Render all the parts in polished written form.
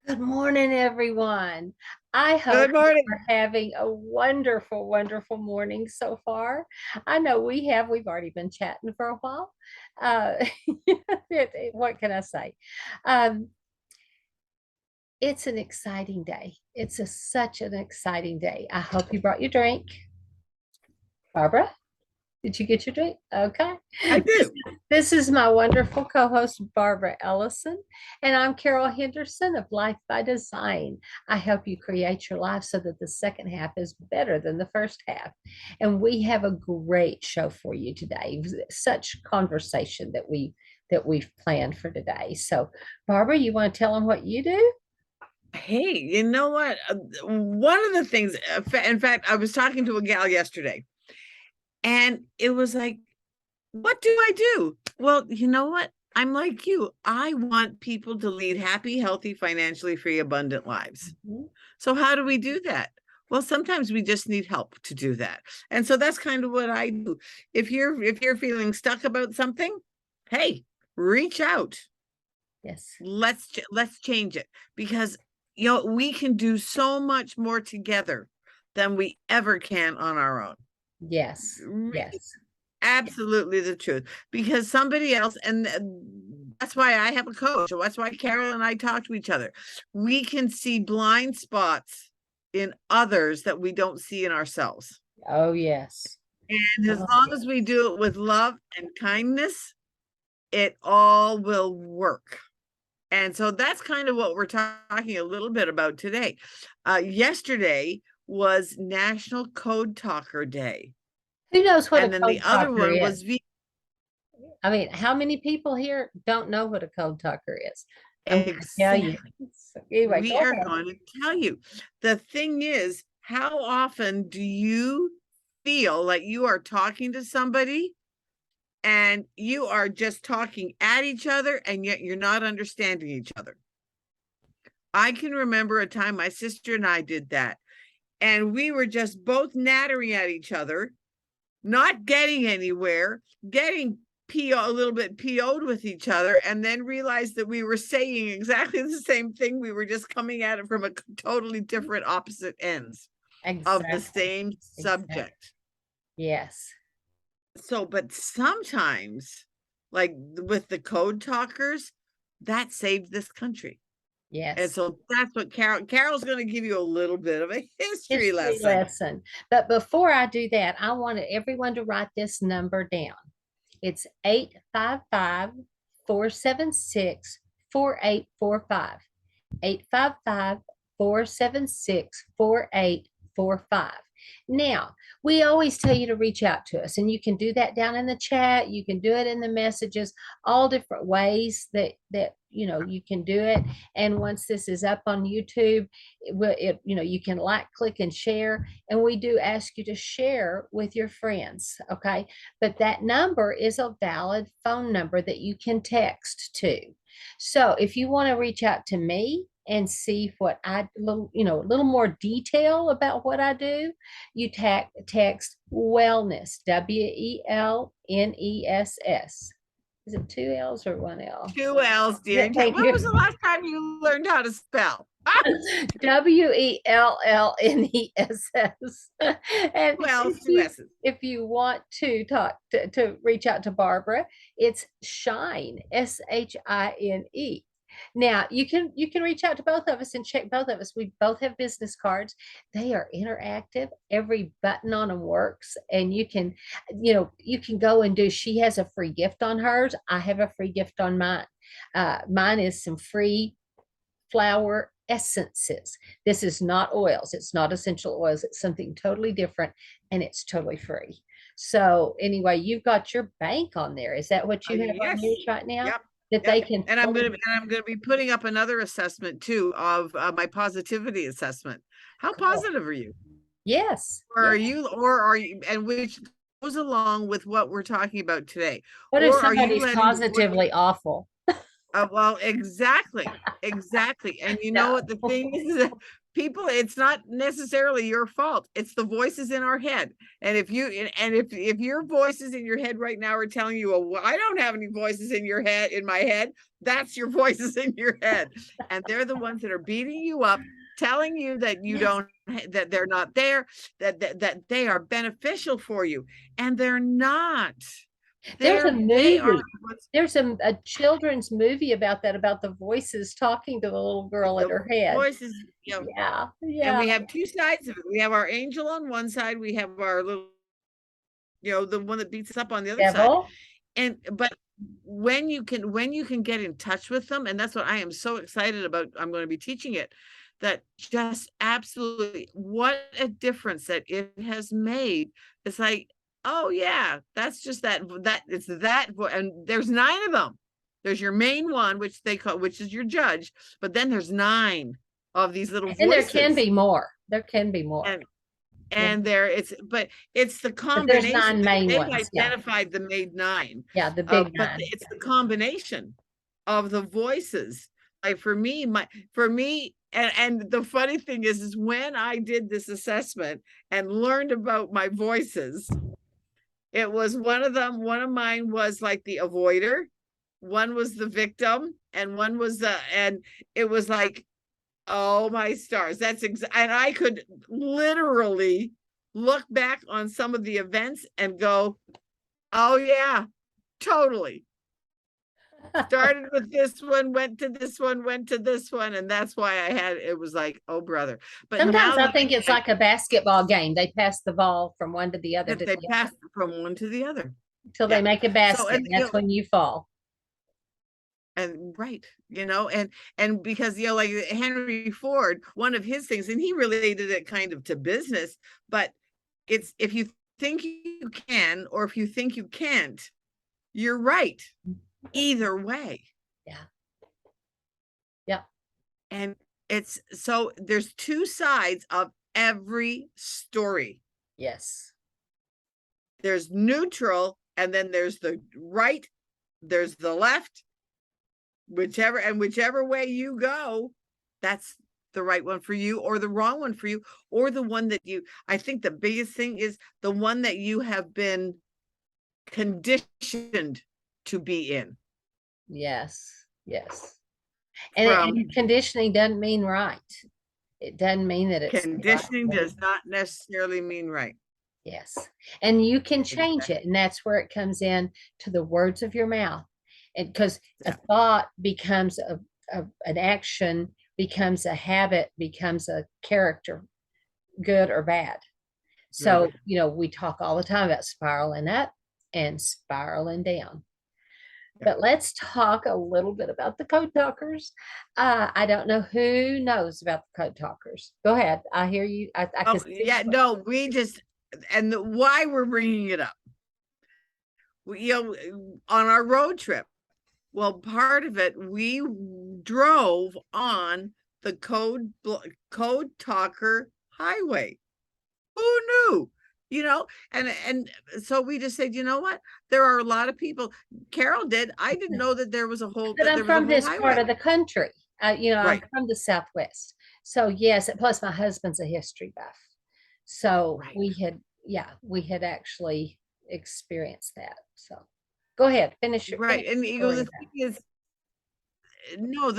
Good morning, everyone. I hope Good you morning. are having a wonderful, wonderful morning so far. I know we have. We've already been chatting for a while. Uh, what can I say? Um, it's an exciting day. Such an exciting day. I hope you brought your drink. Barbara, did you get your drink? Okay. I This, do. this is my wonderful co-host, Barbara Ellison, and I'm Carol Henderson of Life by Design. I help you create your life so that the second half is better than the first half. And we have a great show for you today. Such conversation that we've planned for today. So, Barbara, you want to tell them what you do? Hey, you know what? One of the things, in fact, I was talking to a gal yesterday, and it was like, what do I do? Well, you know what? I'm like you. I want people to lead happy, healthy, financially free, abundant lives. Mhm. So how do we do that? Well, sometimes we just need help to do that. And so that's kind of what I do. If you're feeling stuck about something, hey, reach out. Yes. Let's change it, because we can do so much more together than we ever can on our own. Yes. Really, Yes. absolutely the truth. Because somebody else, and that's why I have a coach. That's why Carol and I talk to each other. We can see blind spots in others that we don't see in ourselves. Oh, yes. And as Oh, long as we yes. do it with love and kindness, it all will work. And so that's kind of what we're talking a little bit about today. Yesterday was National Code Talker Day. Who knows what a And then code the other talker one is? was I mean, how many people here don't know what a code talker is? I'm going to tell you. exactly. So anyway, We go are ahead. going to tell you. The thing is, how often do you feel like you are talking to somebody and you are just talking at each other and yet you're not understanding each other? I can remember a time my sister and I did that, and we were just both nattering at each other, not getting anywhere, getting PO a little bit PO'd with each other, and then realized that we were saying exactly the same thing. We were just coming at it from a totally different opposite ends of the Exactly. same Exactly. subject. Yes. So, but sometimes, like with the code talkers, that saved this country. And Yes. so that's what Carol's going to give you a little bit of a history History lesson. lesson. But before I do that, I wanted everyone to write this number down. It's 855-476-4845. 855-476-4845. Now, we always tell you to reach out to us, and you can do that down in the chat. You can do it in the messages, all different ways that you can do it. And once this is up on YouTube, you can like, click, and share. And we do ask you to share with your friends, okay? But that number is a valid phone number that you can text to. So if you want to reach out to me and see what a little more detail about what I do, you text wellness, WELNESS. Is it two L's or one L? Two L's, dear. Yeah, And thank when was the you. last time you learned how to spell? WELLNESS. And Two L's, if two you S's. if you want to talk to reach out to Barbara, it's Shine, SHINE. Now you can reach out to both of us and check both of us. We both have business cards. They are interactive. Every button on them works, and you can go and do. She has a free gift on hers. I have a free gift on mine. Mine is some free flower essences. This is not oils. It's not essential oils. It's something totally different, and it's totally free. So anyway, you've got your bank on there. Is that what you have on Yes. yours right now? Yep. That they Yep. can And I'm fully. gonna be putting up another assessment too of my positivity assessment. How Cool. positive are you? Yes. Or Yeah. are you, and which goes along with what we're talking about today? What if Or are you somebody's letting the positively awful? well, exactly, exactly. And you know No. what the thing is? people, it's not necessarily your fault. It's the voices in our head. And if your voices in your head right now are telling you, oh, well, I don't have any voices in my head, that's your voices in your head. And they're the ones that are beating you up, telling you that you don't, that they're not there, that they are beneficial for you. And they're not. There's a They are. movie. There's a children's movie about that, about the voices talking to the little girl in her head. Voices, Yeah, and yeah. we have two sides of it. We have our angel on one side, we have our little, the one that beats us up on the other side. Devil. But when you can get in touch with them, and that's what I am so excited about, I'm going to be teaching it, that just absolutely what a difference that it has made. It's like, oh yeah, that's just that it's that, and there's 9 of them. There's your main one, which is your judge, but then there's 9 of these little voices. And there can be more. There can be more. And it's the combination. There's 9 main they've ones. identified the main 9. Yeah, the big 9. But it's the combination of the voices. Like for me, and the funny thing is when I did this assessment and learned about my voices, it was one of mine was like the avoider, one was the victim, and one was and it was like, oh my stars, and I could literally look back on some of the events and go, oh yeah, totally. Started with this one, went to this one, went to this one, and that's why it was like, oh brother. But sometimes I think it's like a basketball game. They pass the ball from one to the other. They pass from one to the other until they make a basket. And that's when you fall. And right, and because like Henry Ford, one of his things, and he related it kind of to business, but it's if you think you can or if you think you can't, you're right. Either way. Yeah. And it's so there's 2 sides of every story. Yes. There's neutral, and then there's the right, there's the left, whichever way you go, that's the right one for you or the wrong one for you, or the one that I think the biggest thing is the one that you have been conditioned to be in. Yes. And conditioning doesn't mean right. It doesn't mean that it's conditioning does not necessarily mean right. Yes. And you can change it. And that's where it comes in to the words of your mouth. And because a thought becomes an action, becomes a habit, becomes a character, good or bad. So, we talk all the time about spiraling up and spiraling down. But let's talk a little bit about the code talkers. I don't know who knows about the code talkers. Go ahead. I hear you. We just, and why we're bringing it up. On our road trip, well, part of it, we drove on the code talker highway. Who knew? And so we just said, you know what? There are a lot of people. Carol did. I didn't know that there was a whole. But I'm from this part of the country. I'm from the Southwest. So yes, plus my husband's a history buff. So we had actually experienced that. So go ahead, finish your right. And the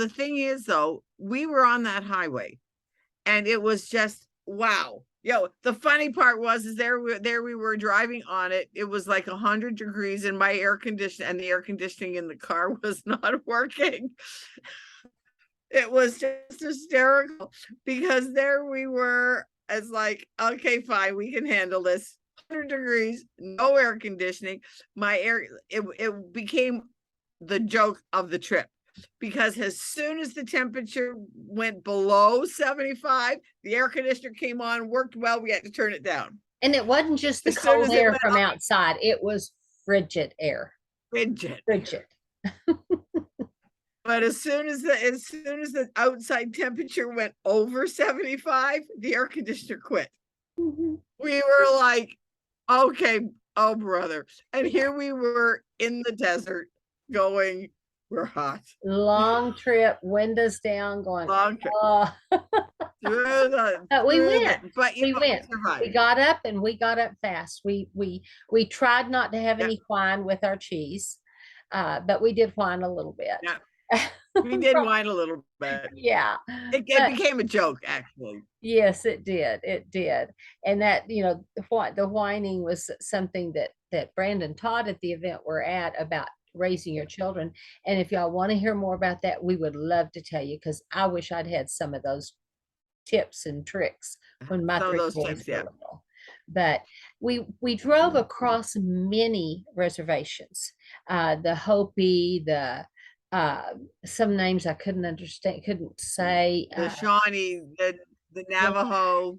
thing is though, we were on that highway, and it was just wow. The funny part was there we were driving on it. It was like 100 degrees, and the air conditioning in the car was not working. It was just hysterical because there we were as like, okay, fine, we can handle this. 100 degrees, no air conditioning. It became the joke of the trip. Because as soon as the temperature went below 75, the air conditioner came on, worked well, we had to turn it down. And it wasn't just the cold air from outside, it was frigid air. Frigid. But as soon as the outside temperature went over 75, the air conditioner quit. Mm-hmm. We were like, okay, oh brother. And here we were in the desert going, we're hot. Long trip, windows down, going. Long trip. But we went. But you We know, went. you survived. We got up and we got up fast. We tried not to have Yeah. any wine with our cheese, but we did whine a little bit. Yeah. We did whine a little bit. Yeah. It But became a joke, actually. yes, it did. It did. And that, the whining was something that Brandon taught at the event we're at about raising your children. And if y'all want to hear more about that, we would love to tell you, because I wish I'd had some of those tips and tricks when my Some of three those boys tips, were yeah. little. But we drove across many reservations. The Hopi, the some names I couldn't understand, couldn't say. The Shawnee, the Navajo.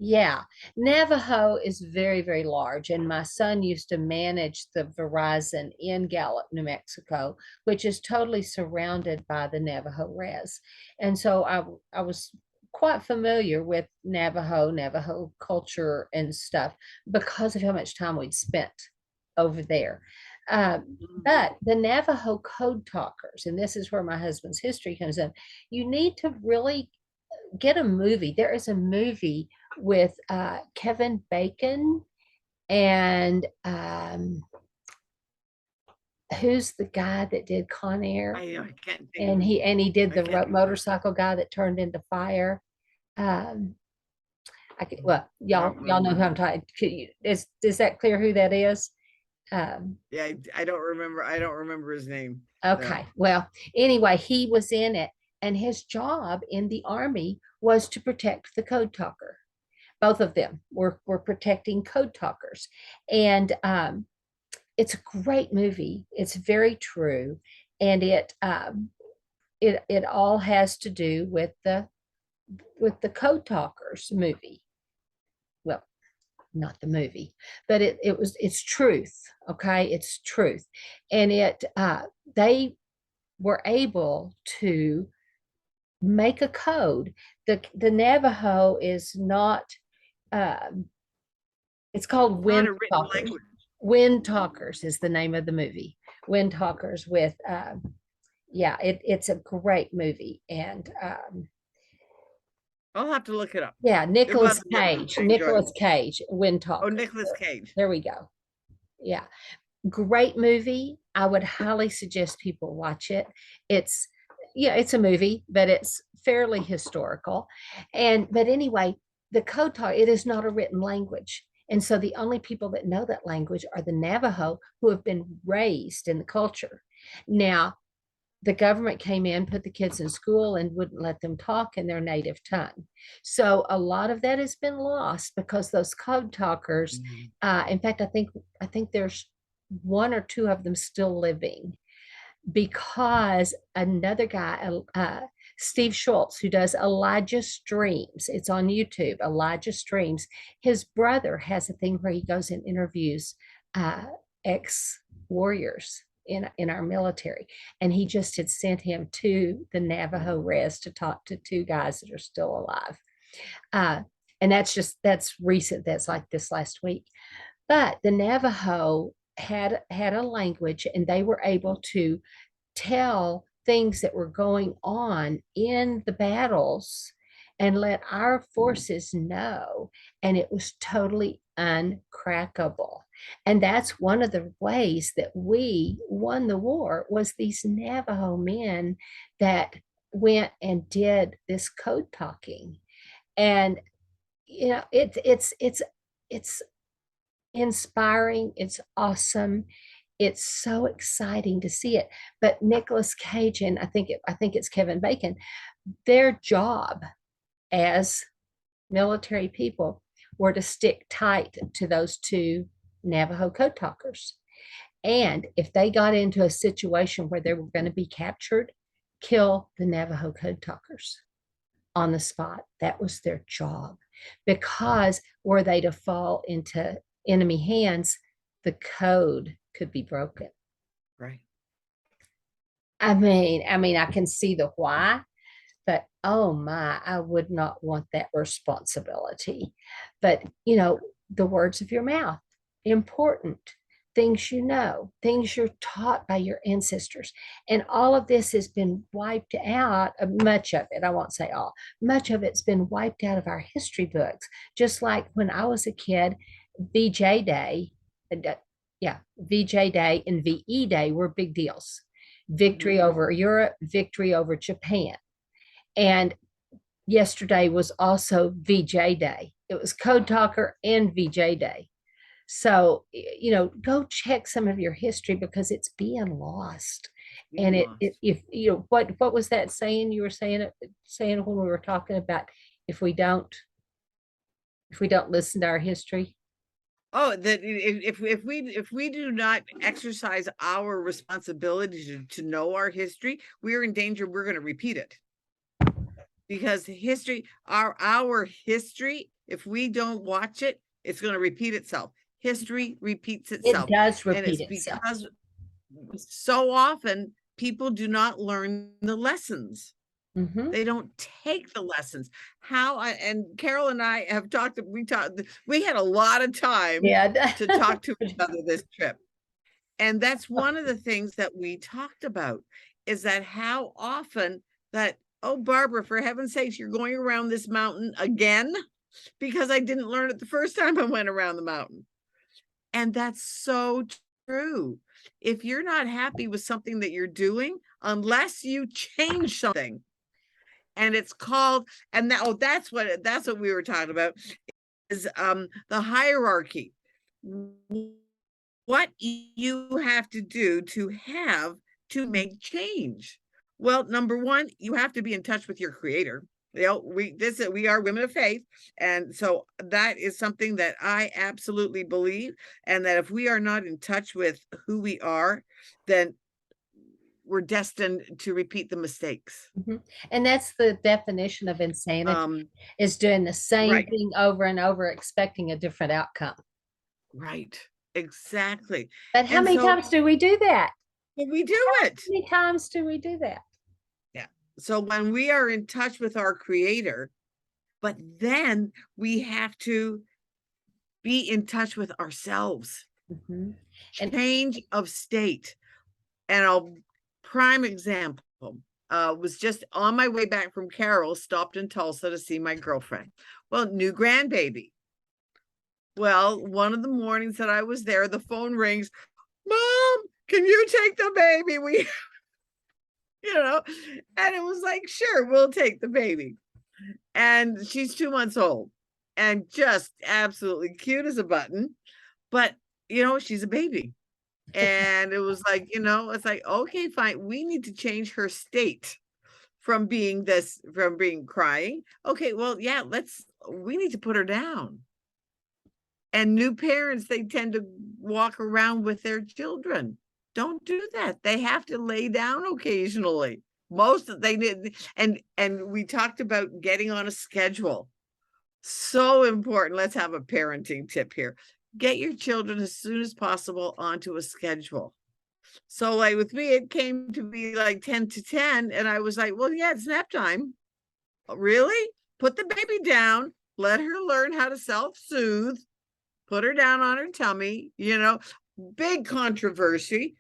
Yeah, Navajo is very, very large. And my son used to manage the Verizon in Gallup, New Mexico, which is totally surrounded by the Navajo res. And so I was quite familiar with Navajo culture and stuff because of how much time we'd spent over there. But the Navajo code talkers, and this is where my husband's history comes in, you need to really get a movie. There is a movie with Kevin Bacon and who's the guy that did Con Air? I can't think. And he did the can't motorcycle guy that turned into fire. Well, y'all know who I'm talking. Is that clear who that is? Yeah, I don't remember his name. Okay. Well, anyway, he was in it, and his job in the Army was to protect the code talker. Both of them were protecting code talkers. And it's a great movie. It's very true. And it all has to do with the code talkers movie. Well, not the movie, but it's truth. Okay. It's truth. And they were able to make a code. The Navajo is not, it's called Wind Talkers. Wind Talkers is the name of the movie. Wind Talkers with, it's a great movie. And I'll have to look it up. Yeah, Nicolas Cage, Wind Talkers. Oh, Nicolas Cage. There we go. Yeah. Great movie. I would highly suggest people watch it. It's a movie, but it's fairly historical. But anyway, the code talk, it is not a written language. And so the only people that know that language are the Navajo, who have been raised in the culture. Now, the government came in, put the kids in school, and wouldn't let them talk in their native tongue. So a lot of that has been lost because those code talkers, in fact, I think there's one or two of them still living, because another guy, Steve Schultz, who does Elijah Streams, it's on YouTube, Elijah Streams, his brother has a thing where he goes and interviews ex-warriors in our military. And he just had sent him to the Navajo res to talk to two guys that are still alive. And that's recent. That's like this last week. But the Navajo had a language, and they were able to tell things that were going on in the battles and let our forces know. And it was totally uncrackable. And that's one of the ways that we won the war, was these Navajo men that went and did this code talking. And it's inspiring. It's awesome. It's so exciting to see it. But Nicolas Cage and I think it's Kevin Bacon, their job as military people were to stick tight to those two Navajo code talkers. And if they got into a situation where they were going to be captured, kill the Navajo code talkers on the spot. That was their job, because were they to fall into enemy hands, the code could be broken. Right. I mean, I can see the why, but oh my, I would not want that responsibility. But the words of your mouth, important. things you know, things you're taught by your ancestors. And all of this has been wiped out, much of it, I won't say all, much of it's been wiped out of our history books. Just like when I was a kid, VJ Day, yeah, VJ Day and VE Day were big deals. Victory over Europe, victory over Japan. And yesterday was also VJ Day. It was Code Talker and VJ Day. So, go check some of your history because it's being lost. And if what was that saying you were saying when we were talking about if we don't listen to our history? Oh, that if we do not exercise our responsibility to know our history, we're in danger. We're going to repeat it. Because history, our history, if we don't watch it, it's going to repeat itself. History repeats itself. It does repeat and it's itself. Because so often people do not learn the lessons. They don't take the lessons. And Carol and I have we had a lot of time to talk to each other this trip. And that's one of the things that we talked about, is that how often that, oh, Barbara, for heaven's sakes, you're going around this mountain again, because I didn't learn it the first time I went around the mountain. And that's so true. If you're not happy with something that you're doing, unless you change something, and it's called, and that's what we were talking about, is the hierarchy. What you have to do to make change. Well, number one, you have to be in touch with your creator. We are women of faith. And so that is something that I absolutely believe. And that if we are not in touch with who we are, then we're destined to repeat the mistakes. And that's the definition of insanity, is doing the same thing over and over, expecting a different outcome. Right. Exactly. But how many times do we do that? We do it. How many times do we do that? Yeah. So when we are in touch with our creator, but then we have to be in touch with ourselves. Change of state. And prime example, was just on my way back from Carol, stopped in Tulsa to see my girlfriend. Well, new grandbaby. Well, one of the mornings that I was there, the phone rings. Mom, can you take the baby? And it was like, sure, we'll take the baby. And she's 2 months old and just absolutely cute as a button. But, she's a baby. And it was like, it's like, okay, fine. We need to change her state from being crying. Okay, well, yeah, we need to put her down. And new parents, they tend to walk around with their children. Don't do that. They have to lay down occasionally. And we talked about getting on a schedule. So important. Let's have a parenting tip here. Get your children as soon as possible onto a schedule. So like with me, it came to be like 10 to 10. And I was like, well, yeah, it's nap time. Really? Put the baby down. Let her learn how to self-soothe. Put her down on her tummy. Big controversy.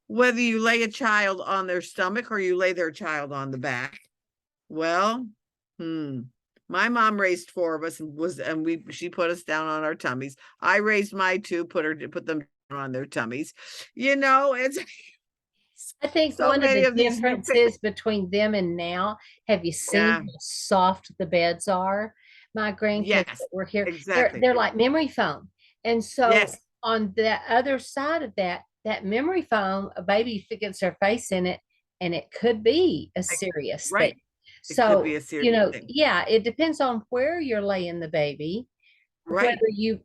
Whether you lay a child on their stomach or you lay their child on the back. Well, my mom raised 4 of us and she put us down on our tummies. I raised my 2, put them on their tummies. It's I think so one of the differences between them and now, have you seen how soft the beds are? My grandkids that were here, exactly. They're like memory foam. And so on the other side of that memory foam, a baby gets their face in it, and it could be a serious thing. So, it depends on where you're laying the baby, whether you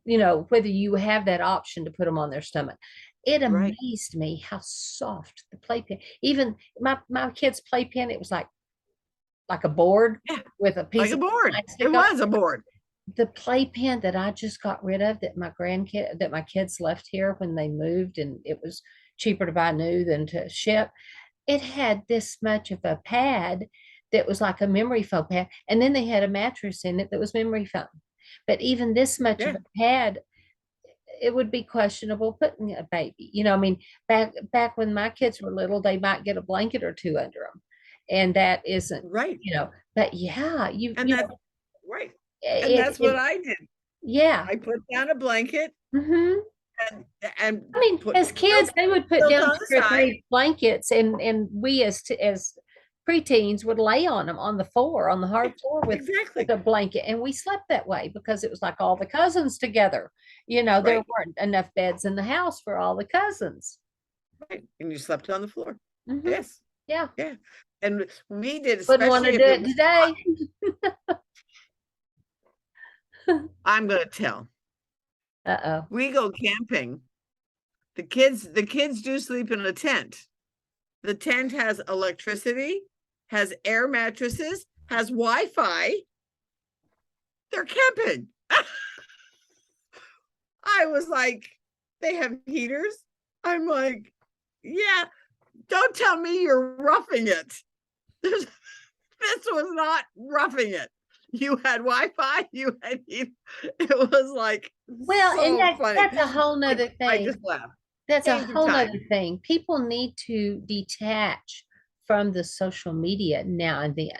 have that option to put them on their stomach. It amazed me how soft the playpen, even my kid's playpen, it was like a board with a piece of plastic. It was a board. The playpen that I just got rid of, that my kids left here when they moved, and it was cheaper to buy new than to ship. It had this much of a pad that was like a memory foam pad, and then they had a mattress in it that was memory foam. But even this much of a pad, it would be questionable putting a baby, I mean, back when my kids were little, they might get a blanket or two under them. And that isn't, Right. but yeah, And you that's know, right. And it, that's what it I did. yeah. I put down a blanket Hmm. and I mean, put as kids, they would put quilt down on two the or side. three blankets, and we as preteens would lay on them on the floor, on the hard floor with Exactly. a blanket, and we slept that way because it was like all the cousins together. There Right. weren't enough beds in the house for all the cousins. Right. And you slept on the floor. Hmm. Yes. Yeah, Yeah. And we did, wouldn't want especially to do if it it was hot. today. I'm gonna tell. Uh-oh. We go camping. The kids do sleep in a tent. The tent has electricity, has air mattresses, has Wi-Fi. They're camping. I was like, they have heaters. I'm like, yeah, don't tell me you're roughing it. This was not roughing it. You had Wi-Fi, you had heat. It was like Well, and so funny. that's a whole nother I thing. just laughed. That's a Change of whole nother time. thing. People need to detach from the social media now and then.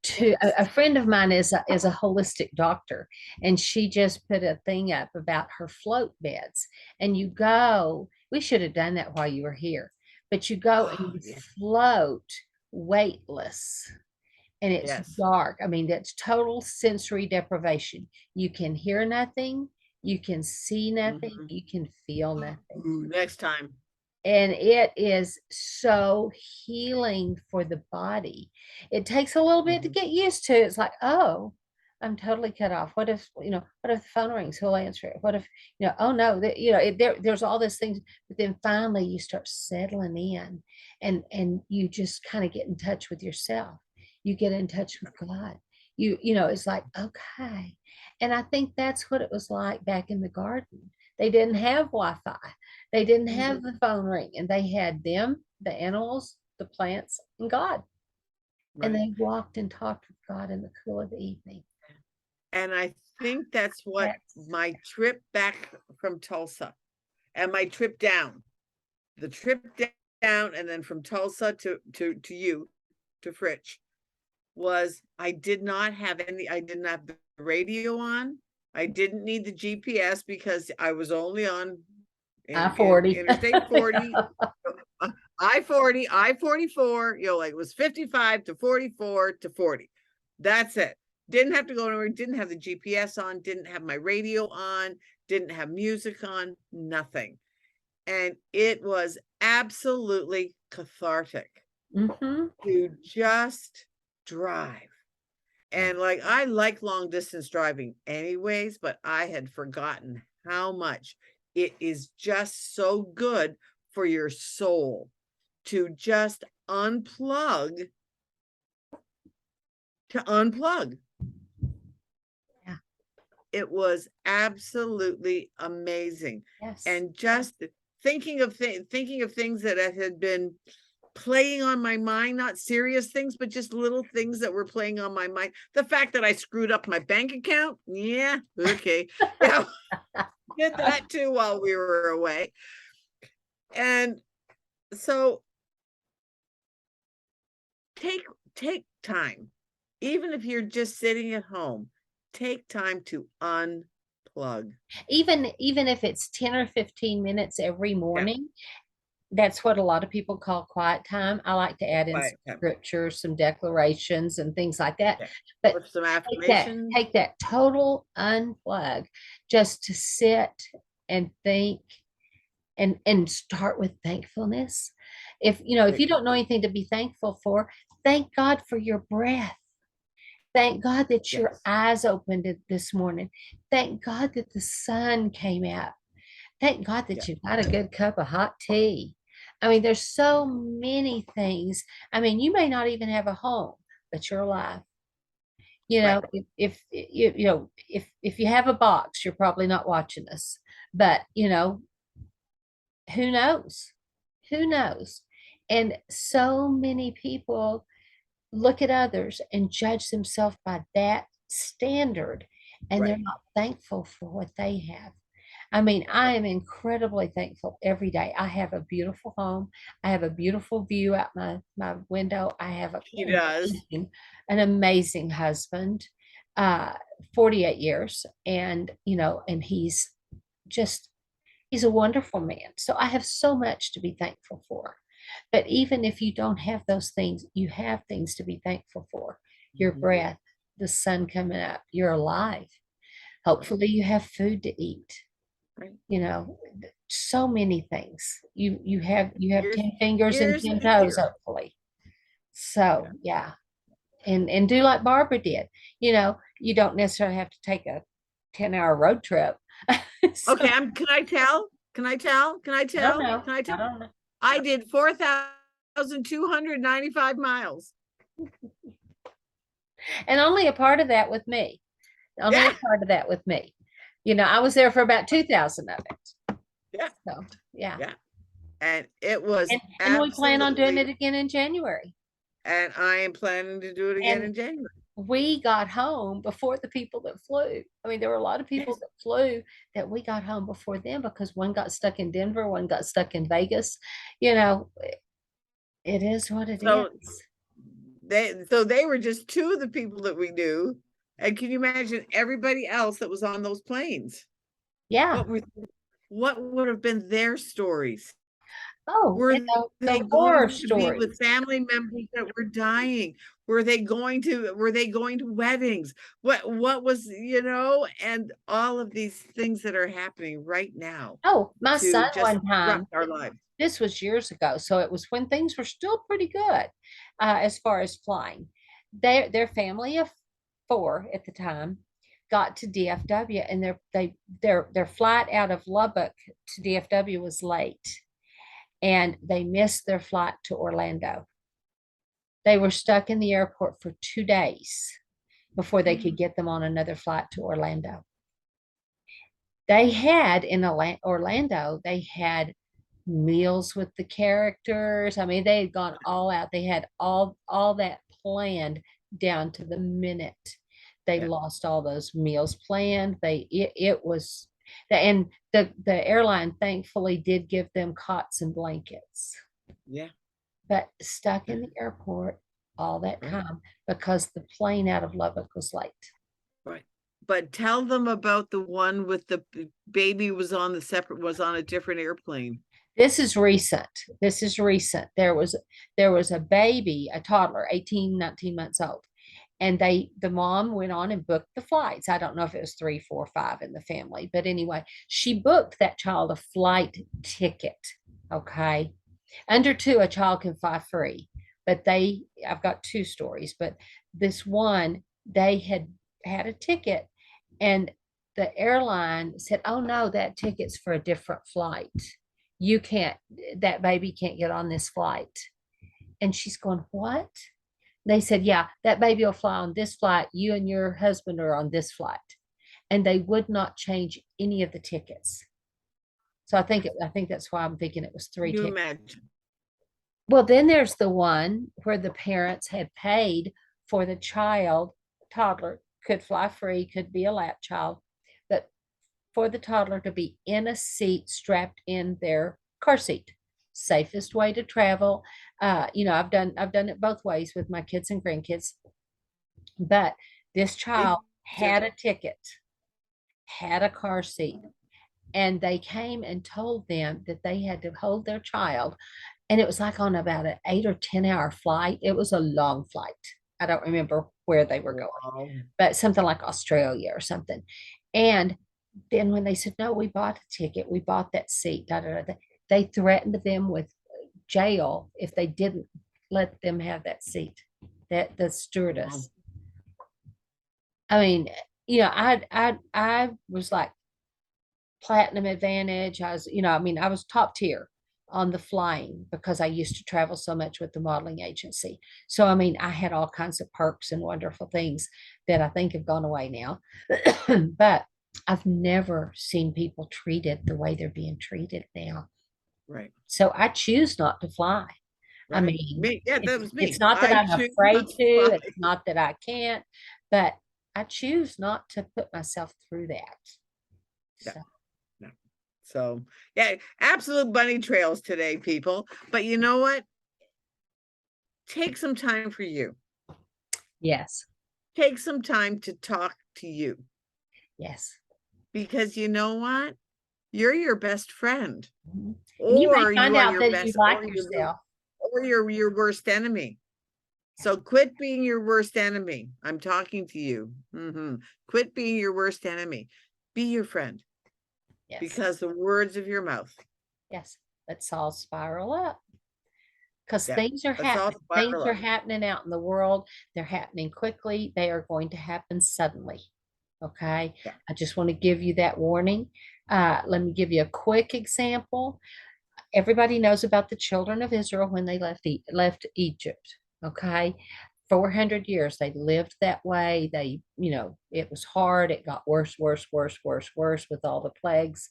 To Yes. a friend of mine is a holistic doctor, and she just put a thing up about her float beds. And you go, we should have done that while you were here, but you go and Oh, you yeah. float weightless, and it's Yes. dark. I mean, that's total sensory deprivation. You can hear nothing, you can see nothing, Mhm. you can feel nothing. Ooh, next time. And it is so healing for the body. It takes a little bit to Mhm. get used to. It's like, oh, I'm totally cut off. What if the phone rings? Who'll answer it? What if, oh no, there's all these things, but then finally you start settling in, and you just kind of get in touch with yourself. You get in touch with God. It's like, okay. And I think that's what it was like back in the garden. They didn't have Wi-Fi. They didn't have Mhm. the phone ring, and they had them, the animals, the plants, and God. And Right. they walked and talked with God in the cool of the evening. And I think that's what That's my trip back from Tulsa and my trip down, the trip down and then from Tulsa to you, to Fritch, was I didn't have the radio on. I didn't need the GPS because I was only on in I-40. Interstate 40, I-40, I-44, like it was 55 to 44 to 40. That's it. Didn't have to go anywhere, didn't have the GPS on, didn't have my radio on, didn't have music on, nothing. And it was absolutely cathartic Hmm. to just drive. Yeah. And like, I like long distance driving anyways, but I had forgotten how much it is just so good for your soul to just unplug, to unplug. Yeah. It was absolutely amazing. Yes. And just thinking of things that had been playing on my mind, not serious things, but just little things that were playing on my mind. The fact that I screwed up my bank account. Yeah. Okay. Yeah. Did that too while we were away. And so take time, even if you're just sitting at home, take time to unplug. Even if it's 10 or 15 minutes every Yeah. morning, that's what a lot of people call quiet time. I like to add in some Quiet time. scriptures, some declarations, and things like that. Yeah. But With some take that, affirmations. take that total unplug, just to sit and think, and start with thankfulness. If Right. you don't know anything to be thankful for, thank God for your breath. Thank God that your Yes. eyes opened this morning. Thank God that the sun came out. Thank God Yeah. that you've got a good cup of hot tea. I mean, there's so many things. I mean, you may not even have a home, but you're alive. Right. If you have a box, you're probably not watching us. But who knows? Who knows? And so many people look at others and judge themselves by that standard, and they're Right. not thankful for what they have. I mean, I am incredibly thankful every day. I have a beautiful home. I have a beautiful view out my window. I have He does. an amazing husband, uh, 48 years. And, and just, he's a wonderful man. So I have so much to be thankful for. But even if you don't have those things, you have things to be thankful for. Your Mhm. breath, the sun coming up, you're alive. Right. Hopefully you have food to eat. Right. So many things. You have Here's 10 fingers and here's 10 the toes, deer. hopefully. So Yeah. yeah. And do like Barbara did. You don't necessarily have to take a 10-hour road trip. So Okay, can I tell? Can I tell? Can I I don't tell? know. Can I I tell? don't know. I did 4,295 miles. And only a part of that with me. Only Yeah. a part of that with me. I was there for about 2,000 of it. Yeah. So yeah. Yeah. And it was And we plan on doing absolutely, it again in January. and I am planning to do it again And in January. we got home before the people that flew. I mean, there were a lot of people Yes. that flew that we got home before them because one got stuck in Denver, one got stuck in Vegas. You know, it is what it So is. they were just two of the people that we knew. And can you imagine everybody else that was on those planes? Yeah. What were what would have been their stories? Oh, Were the they horror going to be with stories. family members that were dying? Were they going to weddings? What was, and all of these things that are happening right now Oh, my to son just one disrupt time, our lives. this was years ago, so it was when things were still pretty good as far as flying. Their family of four at the time got to DFW, and their flight out of Lubbock to DFW was late, and they missed their flight to Orlando. They were stuck in the airport for 2 days before they could get them on another flight to Orlando. They had in Orlando, they had meals with the characters. I mean, they had gone all out. They had all that planned down to the minute. They Yeah, lost all those meals planned. It was, and the airline thankfully did give them cots and blankets, yeah, but stuck in the airport all that right, time because the plane out of Lubbock was late. right. But tell them about the one with the baby was on a different airplane. This is recent. This is recent. There was a baby, a toddler, 18, 19 months old. And the mom went on and booked the flights. I don't know if it was 3, 4, 5 in the family, but anyway, she booked that child a flight ticket. Okay. Under two, a child can fly free. But I've got two stories, but this one, they had a ticket, and the airline said, "Oh no, that ticket's for a different flight. You can't, that baby can't get on this flight." And she's going, "What?" They said, "Yeah, that baby will fly on this flight. You and your husband are on this flight." And they would not change any of the tickets. So I think that's why I'm thinking it was three Can you tickets. imagine? Well, then there's the one where the parents had paid for the child, toddler, could fly free, could be a lap child, but for the toddler to be in a seat strapped in their car seat. Safest way to travel. I've done it both ways with my kids and grandkids. But this Me child too. had a ticket, had a car seat, and they came and told them that they had to hold their child. And it was like on about an 8 or 10 hour flight. It was a long flight. I don't remember where they were going, Wow. but something like Australia or something. And then when they said, "No, we bought a ticket, we bought that seat," da, da, da, they threatened them with jail if they didn't let them have that seat. That the Wow. stewardess. I mean, I was like platinum advantage. I was top tier on the flying because I used to travel so much with the modeling agency. So, I mean, I had all kinds of perks and wonderful things that I think have gone away now. But I've never seen people treated the way they're being treated now. Right. So I choose not to fly. I Right. mean, Me. Yeah, that it's was it's me. not that I I'm choose afraid not to to, fly. it's not that I can't, but I choose not to put myself through that. No, So no. So yeah, absolute bunny trails today, people. But you know what? Take some time for you. Yes. Take some time to talk to you, Yes. because you know what? You're your best friend, Mhm. And you may or you find are out your that you best, like yourself. or you're your worst enemy. So quit being your worst enemy. I'm talking to you. Quit being your worst enemy. Be your friend, Yes. because the words of your mouth. Yes. Let's all spiral up. Because Yeah, things are let's all happening. Things spiral are up. happening out in the world. They're happening quickly. They are going to happen suddenly. Okay. Yeah. I just want to give you that warning. Let me give you a quick example. Everybody knows about the children of Israel when they left Egypt. Okay. 400 years they lived that way. They, it was hard. It got worse, worse, worse, worse, worse with all the plagues.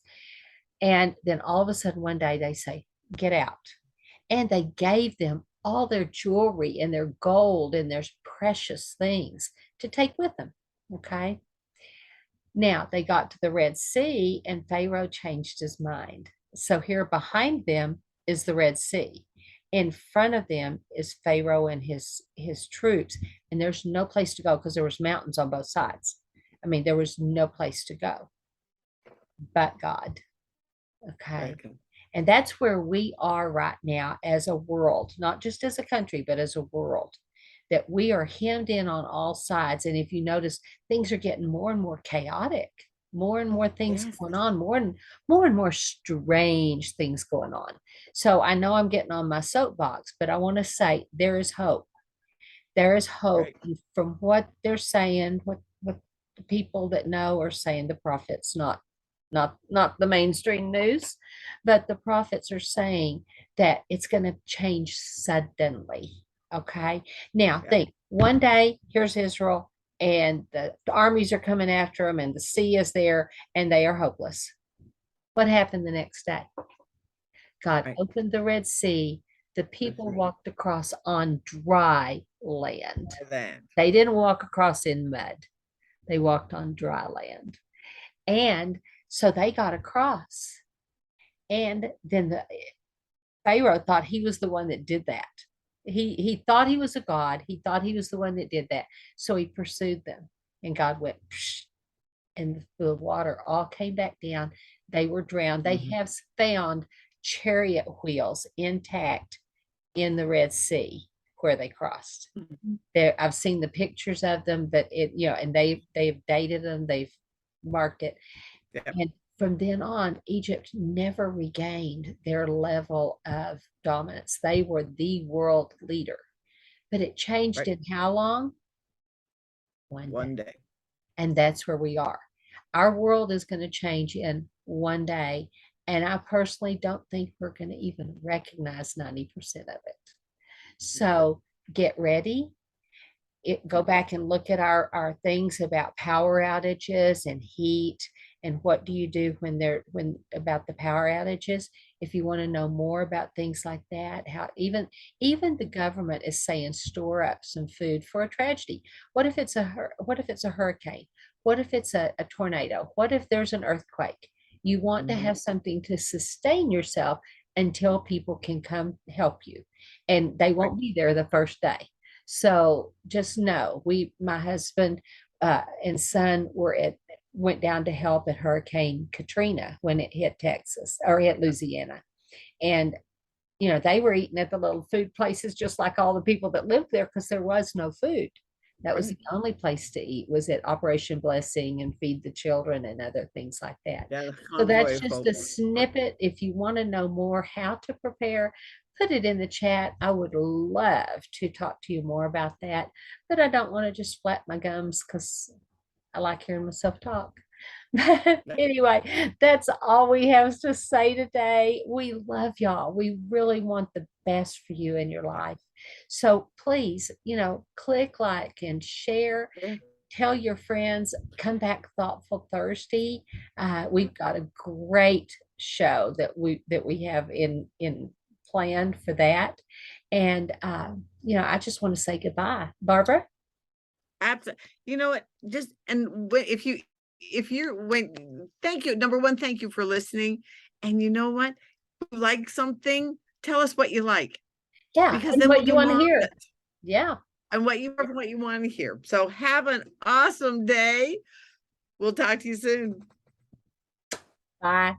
And then all of a sudden, one day they say, get out. And they gave them all their jewelry and their gold and their precious things to take with them. Okay. Now they got to the Red Sea and Pharaoh changed his mind. So here behind them is the Red Sea. In front of them is Pharaoh and his troops, and there's no place to go because there was mountains on both sides. I mean, there was no place to go but God. Okay. Okay. And that's where we are right now as a world, not just as a country, but as a world, that we are hemmed in on all sides. And if you notice, things are getting more and more chaotic, more and more things Yes. going on, more strange things going on. So I know I'm getting on my soapbox, but I want to say there is hope. There is hope. Right. From what they're saying, what the people that know are saying, the prophets, not the mainstream news, but the prophets are saying that it's going to change suddenly. Okay. Now Yeah. think, one day here's Israel and the armies are coming after them and the sea is there and they are hopeless. What happened the next day? God Right. opened the Red Sea. The That's people right. walked across on dry land. By then. They didn't walk across in mud. They walked on dry land. And so they got across. And then the Pharaoh thought he was the one that did that. He thought he was a god. He thought he was the one that did that. So he pursued them. And God went, psh, and the water all came back down. They were drowned. They have found chariot wheels intact in the Red Sea where they crossed. There, I've seen the pictures of them, but and they've dated them, they've marked it. Yeah. And from then on, Egypt never regained their level of dominance. They were the world leader. But it changed Right. in how long? One day. One day. And that's where we are. Our world is going to change in one day. And I personally don't think we're going to even recognize 90% of it. So get ready. Go back and look at our things about power outages and heat and what do you do when about the power outages. If you want to know more about things like that, how even the government is saying store up some food for a tragedy. What if it's a hurricane? What if it's a tornado? What if there's an earthquake? You want to have something to sustain yourself until people can come help you, and they won't be there the first day. So just know, my husband and son went down to help at Hurricane Katrina when it hit Texas or hit Louisiana. And, they were eating at the little food places just like all the people that lived there because there was no food. That was the only place to eat was at Operation Blessing and Feed the Children and other things like that. Yeah. So that's just a snippet. If you want to know more how to prepare, put it in the chat. I would love to talk to you more about that, but I don't want to just flap my gums because I like hearing myself talk. But anyway, that's all we have to say today. We love y'all. We really want the best for you in your life. So please, click like and share. Tell your friends. Come back Thoughtful Thursday. We've got a great show that we have in planned for that. And I just want to say goodbye, Barbara. Absolutely. You know what? Just if you're thank you. Number one, thank you for listening. And you know what? If you like something, tell us what you like, Yeah, because and then we'll what you do want to more of hear. it. Yeah. And what you want to hear. So have an awesome day. We'll talk to you soon. Bye.